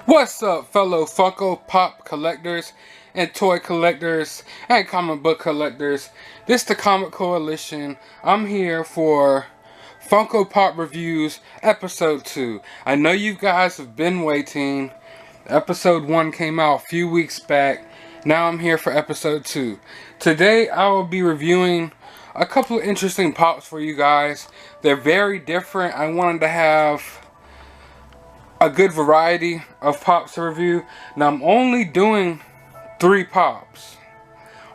What's up, fellow Funko Pop collectors and toy collectors and comic book collectors? This is the Comic Coalition. I'm here for Funko Pop Reviews Episode 2. I know you guys have been waiting. Episode 1 came out a few weeks back. Now I'm here for Episode 2. Today I will be reviewing a couple of interesting pops for you guys. They're very different. I wanted to have a good variety of pops to review. Now I'm only doing 3 pops.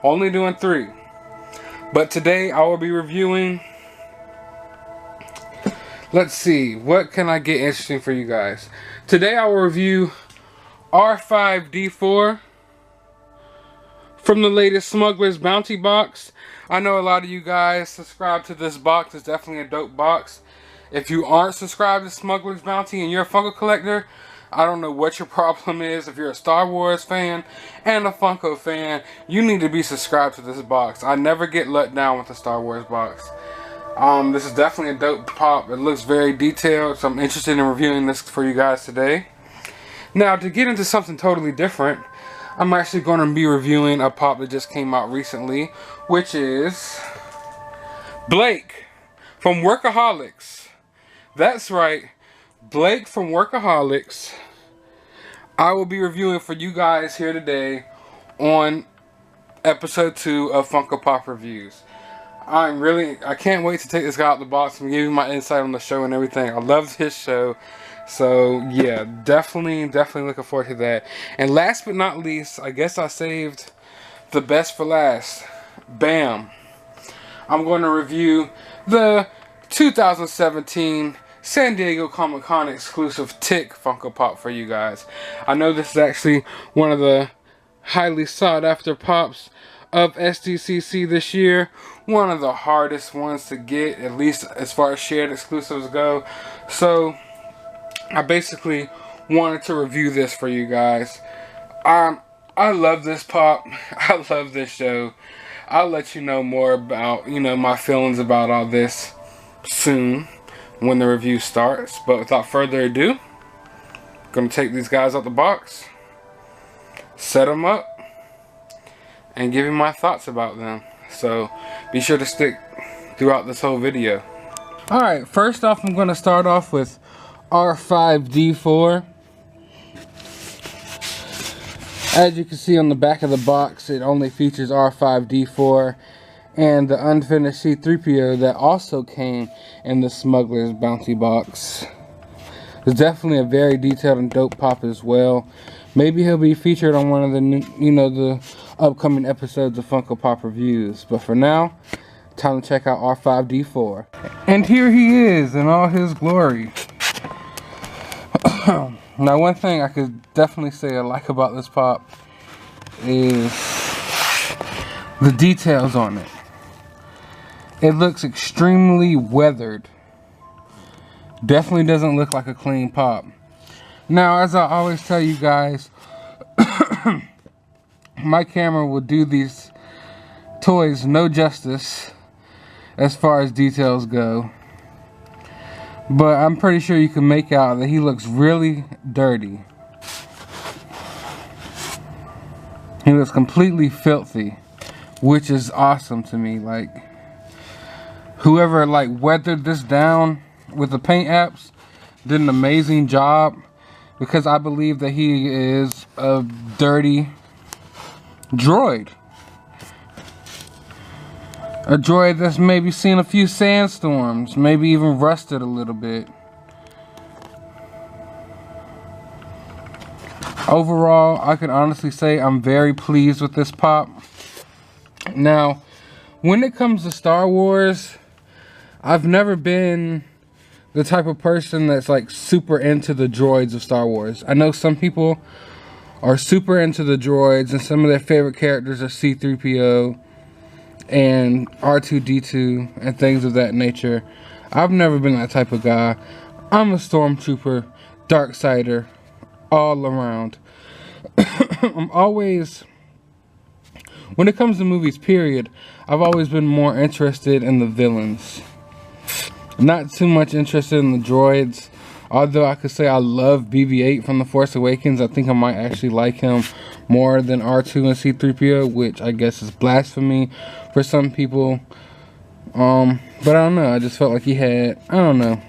Only doing 3. But today I will be reviewing, let's see, what can I get interesting for you guys? Today I will review R5-D4 from the latest Smuggler's Bounty box. I know a lot of you guys subscribe to this box. It's definitely a dope box. If you aren't subscribed to Smuggler's Bounty and you're a Funko collector, I don't know what your problem is. If you're a Star Wars fan and a Funko fan, you need to be subscribed to this box. I never get let down with the Star Wars box. This is definitely a dope pop. It looks very detailed, so I'm interested in reviewing this for you guys today. Now, to get into something totally different, I'm actually going to be reviewing a pop that just came out recently, which is Blake from Workaholics. That's right, Blake from Workaholics. I will be reviewing for you guys here today on episode 2 of Funko Pop Reviews. I can't wait to take this guy out of the box and give you my insight on the show and everything. I love his show. So yeah, definitely looking forward to that. And last but not least, I guess I saved the best for last. Bam! I'm going to review the 2017 San Diego Comic-Con exclusive Tick Funko Pop for you guys. I know this is actually one of the highly sought after pops of SDCC this year. One of the hardest ones to get, at least as far as shared exclusives go. So I basically wanted to review this for you guys. I love this pop. I love this show. I'll let you know more about, my feelings about all this soon when the review starts. But without further ado, I'm going to take these guys out the box, set them up, and give you my thoughts about them. So be sure to stick throughout this whole video. Alright, first off I'm going to start off with R5-D4. As you can see on the back of the box, it only features R5-D4 and the unfinished C-3PO that also came in the Smuggler's Bounty box. It's definitely a very detailed and dope pop as well. Maybe he'll be featured on one of the the upcoming episodes of Funko Pop Reviews. But for now, time to check out R5-D4. And here he is in all his glory. Now, one thing I could definitely say I like about this pop is the details on it. It looks extremely weathered. Definitely doesn't look like a clean pop. Now, as I always tell you guys, my camera will do these toys no justice as far as details go. But I'm pretty sure you can make out that he looks really dirty. He looks completely filthy, which is awesome to me. Like, whoever weathered this down with the paint apps did an amazing job, because I believe that he is a dirty droid. A droid that's maybe seen a few sandstorms, maybe even rusted a little bit. Overall, I can honestly say I'm very pleased with this pop. Now, when it comes to Star Wars, I've never been the type of person that's super into the droids of Star Wars. I know some people are super into the droids, and some of their favorite characters are C-3PO and R2-D2 and things of that nature. I've never been that type of guy. I'm a stormtrooper, darksider, all around. I'm always, when it comes to movies, period, I've always been more interested in the villains. Not too much interested in the droids. Although I could say I love BB-8 from The Force Awakens, I think I might actually like him more than R2 and C-3PO, which I guess is blasphemy for some people. But I don't know, I just felt like he had, I don't know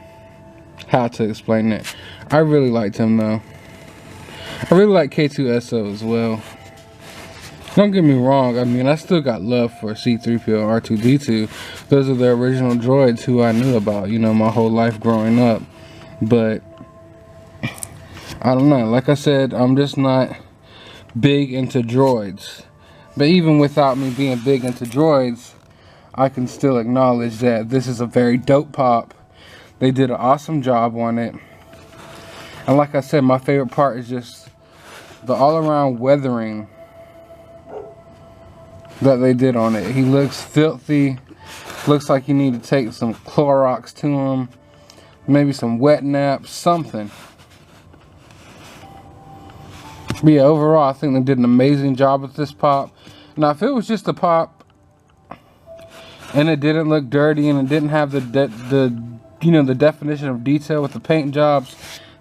how to explain it. I really liked him though. I really like K2SO as well. Don't get me wrong, I mean, I still got love for C-3PO, R2-D2. Those are the original droids who I knew about, you know, my whole life growing up. But, I don't know, like I said, I'm just not big into droids. But even without me being big into droids, I can still acknowledge that this is a very dope pop. They did an awesome job on it. And like I said, my favorite part is just the all-around weathering that they did on it. He looks filthy. Looks like you need to take some Clorox to him. Maybe some wet naps, something. But yeah, overall, I think they did an amazing job with this pop. Now, if it was just a pop and it didn't look dirty and it didn't have the definition of detail with the paint jobs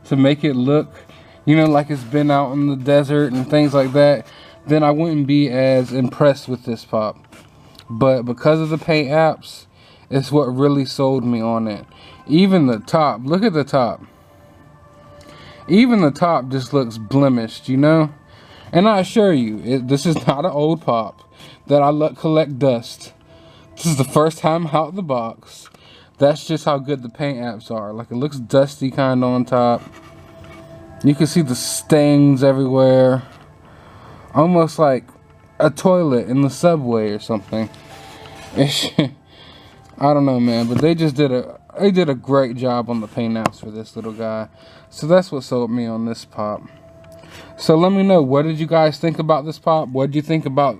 to make it look, you know, like it's been out in the desert and things like that, then I wouldn't be as impressed with this pop. But because of the paint apps, it's what really sold me on it. Even the top, look at the top. Even the top just looks blemished, you know? And I assure you, this is not an old pop that I collect dust. This is the first time out of the box. That's just how good the paint apps are. Like, it looks dusty kind of on top. You can see the stains everywhere. Almost like a toilet in the subway or something. I don't know, man, but they just did a great job on the paint apps for this little guy. So that's what sold me on this pop. So let me know, what did you guys think about this pop? What did you think about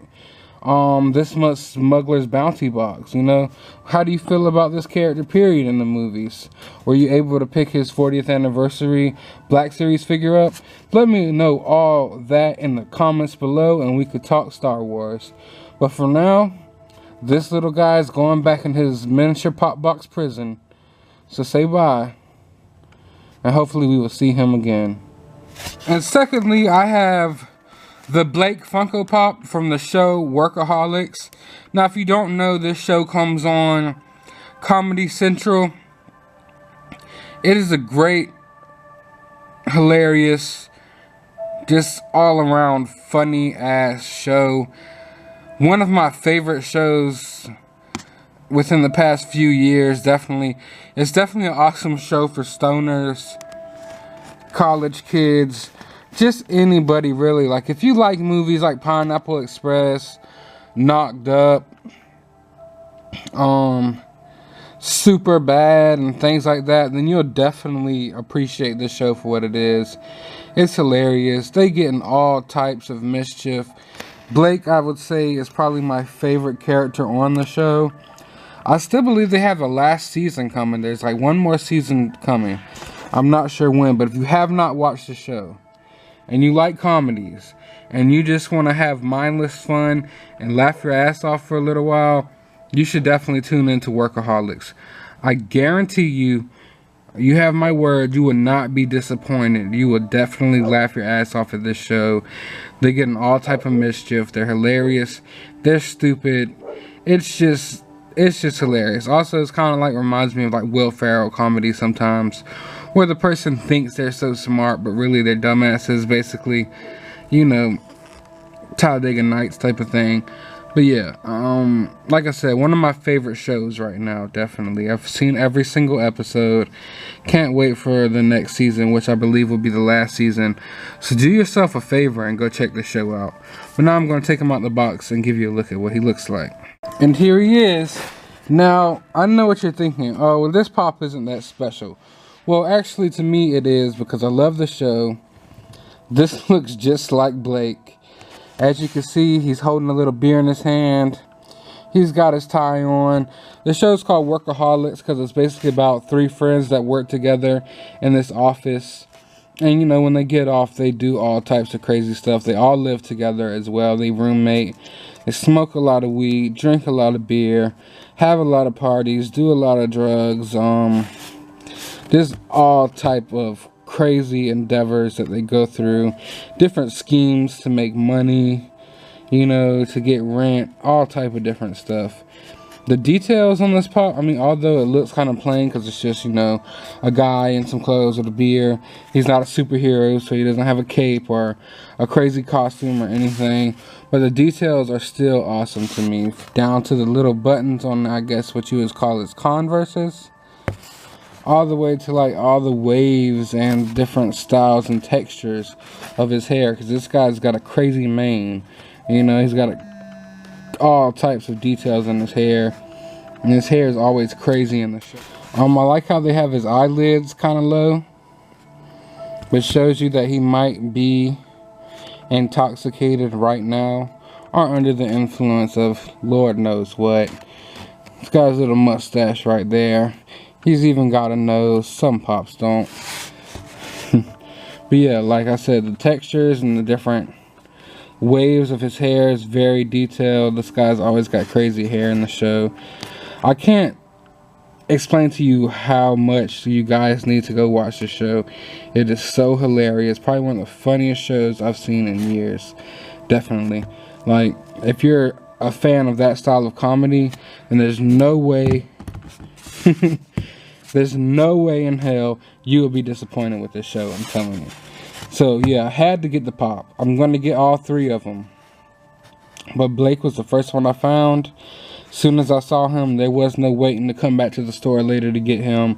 this month's Smuggler's Bounty box? You know, how do you feel about this character period in the movies? Were you able to pick his 40th anniversary Black Series figure up? Let me know all that in the comments below and we could talk Star Wars. But for now, this little guy is going back in his miniature pop box prison. So say bye. And hopefully we will see him again. And secondly, I have the Blake Funko Pop from the show Workaholics. Now, if you don't know, this show comes on Comedy Central. It is a great, hilarious, just all around funny ass show. One of my favorite shows within the past few years, definitely. It's definitely an awesome show for stoners, college kids, just anybody really. Like, if you like movies like Pineapple Express, Knocked Up, Super Bad and things like that, then you'll definitely appreciate this show for what it is. It's hilarious. They get in all types of mischief. Blake, I would say, is probably my favorite character on the show. I still believe they have a last season coming. There's like one more season coming. I'm not sure when, but if you have not watched the show and you like comedies and you just want to have mindless fun and laugh your ass off for a little while, you should definitely tune into Workaholics. I guarantee you, you have my word, you will not be disappointed. You will definitely laugh your ass off at this show. They get in all type of mischief. They're hilarious. They're stupid. It's just hilarious. Also, it's kind of like, reminds me of like Will Ferrell comedy sometimes, where the person thinks they're so smart, but really they're dumbasses, basically. You know, Talladega Nights type of thing. But yeah, like I said, one of my favorite shows right now, definitely. I've seen every single episode. Can't wait for the next season, which I believe will be the last season. So do yourself a favor and go check this show out. But now I'm going to take him out the box and give you a look at what he looks like. And here he is. Now, I know what you're thinking. Oh, well, this pop isn't that special. Well, actually, to me, it is, because I love the show. This looks just like Blake. As you can see, he's holding a little beer in his hand. He's got his tie on. The show's called Workaholics because it's basically about three friends that work together in this office. And, you know, when they get off, they do all types of crazy stuff. They all live together as well. They roommate. They smoke a lot of weed, drink a lot of beer, have a lot of parties, do a lot of drugs. There's all type of crazy endeavors that they go through, different schemes to make money, you know, to get rent, all type of different stuff. The details on this pop, I mean, although it looks kind of plain because it's just, you know, a guy in some clothes with a beer. He's not a superhero, so he doesn't have a cape or a crazy costume or anything. But the details are still awesome to me. Down to the little buttons on, I guess, what you would call his Converses. All the way to, like, all the waves and different styles and textures of his hair. Because this guy's got a crazy mane. You know, he's got all types of details in his hair, and his hair is always crazy in the show. I like how they have his eyelids kind of low, which shows you that he might be intoxicated right now or under the influence of Lord knows what. This guy's little mustache right there. He's even got a nose. Some pops don't. But yeah, like I said, the textures and the different waves of his hair is very detailed. This guy's always got crazy hair in the show. I can't explain to you how much you guys need to go watch the show. It is so hilarious. Probably one of the funniest shows I've seen in years. Definitely. Like, if you're a fan of that style of comedy, then there's no way there's no way in hell you will be disappointed with this show, I'm telling you. So yeah, I had to get the pop. I'm going to get all 3 of them. But Blake was the first one I found. As soon as I saw him, there was no waiting to come back to the store later to get him.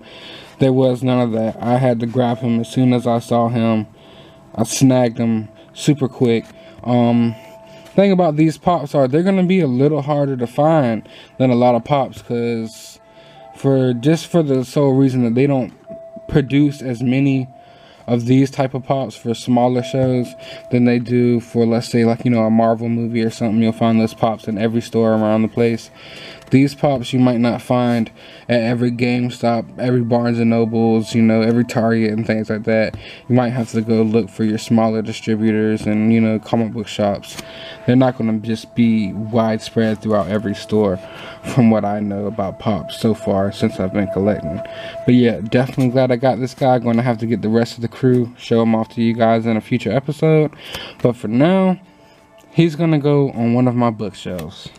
There was none of that. I had to grab him as soon as I saw him. I snagged him super quick. Thing about these pops are they're going to be a little harder to find than a lot of pops, because for the sole reason that they don't produce as many of these type of pops for smaller shows than they do for, let's say, like, you know, a Marvel movie or something. You'll find those pops in every store around the place. These pops you might not find at every GameStop, every Barnes and Nobles, you know, every Target and things like that. You might have to go look for your smaller distributors and, you know, comic book shops. They're not going to just be widespread throughout every store, from what I know about pops so far since I've been collecting. But yeah, definitely glad I got this guy. Going to have to get the rest of the crew, show him off to you guys in a future episode. But for now, he's going to go on one of my bookshelves.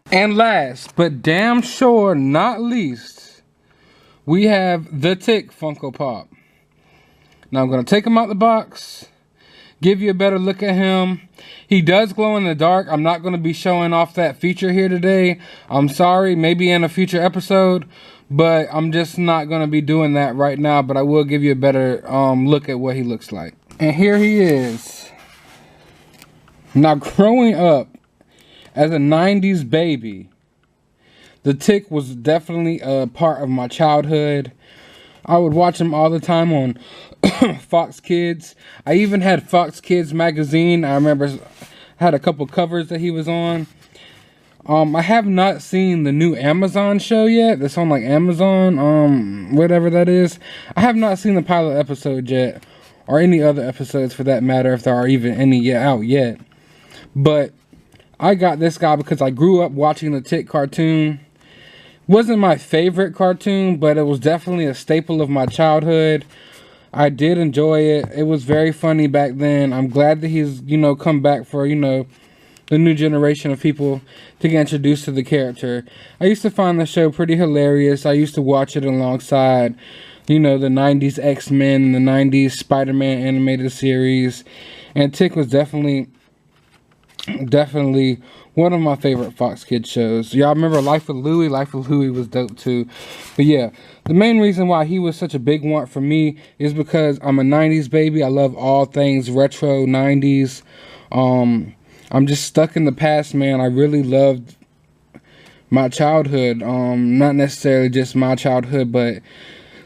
And last, but damn sure not least, we have the Tick Funko Pop. Now I'm going to take him out the box, give you a better look at him. He does glow in the dark. I'm not going to be showing off that feature here today. I'm sorry, maybe in a future episode, but I'm just not going to be doing that right now. But I will give you a better look at what he looks like. And here he is. Now, growing up as a 90s baby, the Tick was definitely a part of my childhood. I would watch him all the time on Fox Kids. I even had Fox Kids magazine. I remember had a couple covers that he was on. I have not seen the new Amazon show yet. That's on like Amazon, whatever that is. I have not seen the pilot episode yet, or any other episodes for that matter, if there are even any out yet. But I got this guy because I grew up watching the Tick cartoon. Wasn't my favorite cartoon, but it was definitely a staple of my childhood. I did enjoy it. It was very funny back then. I'm glad that he's, you know, come back for, you know, the new generation of people to get introduced to the character. I used to find the show pretty hilarious. I used to watch it alongside, you know, the 90s X-Men, the 90s Spider-Man animated series. And Tick was definitely one of my favorite Fox Kids shows. Y'all remember Life with Louie? Life with Louie was dope too. But yeah, the main reason why he was such a big one for me is because I'm a 90s baby. I love all things retro 90s. I'm just stuck in the past, man. I really loved my childhood. Not necessarily just my childhood, but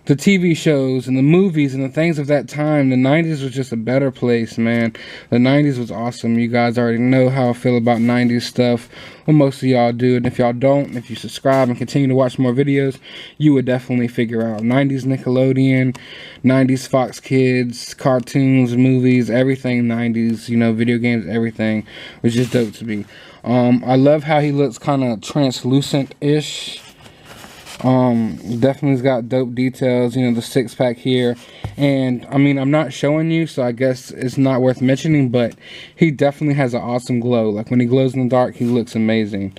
the TV shows and the movies and the things of that time. The 90s was just a better place, man. The 90s was awesome. You guys already know how I feel about 90s stuff. Well, most of y'all do. And if y'all don't, if you subscribe and continue to watch more videos, you would definitely figure out. 90s Nickelodeon, 90s Fox Kids, cartoons, movies, everything 90s, you know, video games, everything was just dope to me. I love how he looks kind of translucent-ish. Definitely's got dope details, you know, the 6-pack here. And I mean, I'm not showing you, so I guess it's not worth mentioning, but he definitely has an awesome glow. Like when he glows in the dark, he looks amazing.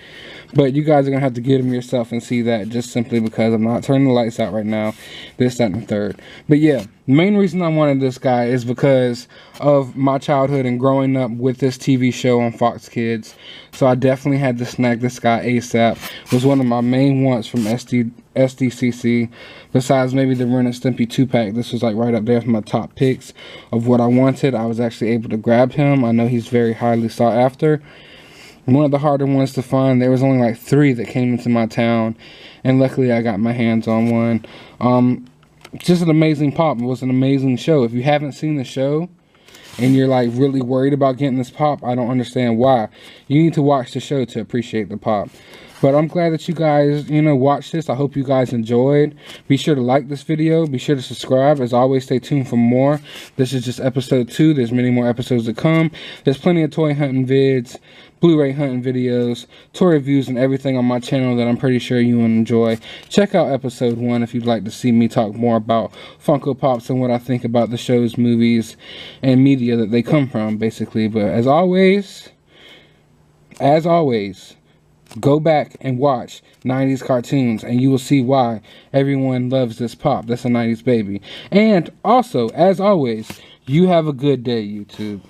But you guys are gonna have to get him yourself and see that, just simply because I'm not turning the lights out right now. This, that, and the third. But yeah, the main reason I wanted this guy is because of my childhood and growing up with this TV show on Fox Kids. So I definitely had to snag this guy ASAP. It was one of my main wants from SDCC. Besides maybe the Ren and Stimpy 2-pack, this was like right up there with my top picks of what I wanted. I was actually able to grab him. I know he's very highly sought after. One of the harder ones to find. There was only like 3 that came into my town, and luckily I got my hands on one. Just an amazing pop. It was an amazing show. If you haven't seen the show and you're like really worried about getting this pop, I don't understand why. You need to watch the show to appreciate the pop. But I'm glad that you guys, you know, watched this. I hope you guys enjoyed. Be sure to like this video. Be sure to subscribe. As always, stay tuned for more. This is just episode 2. There's many more episodes to come. There's plenty of toy hunting vids, Blu-ray hunting videos, toy reviews, and everything on my channel that I'm pretty sure you will enjoy. Check out episode 1 if you'd like to see me talk more about Funko Pops and what I think about the shows, movies, and media that they come from, basically. But as always, go back and watch 90s cartoons and you will see why everyone loves this pop. That's a 90s baby. And also, as always, you have a good day, YouTube.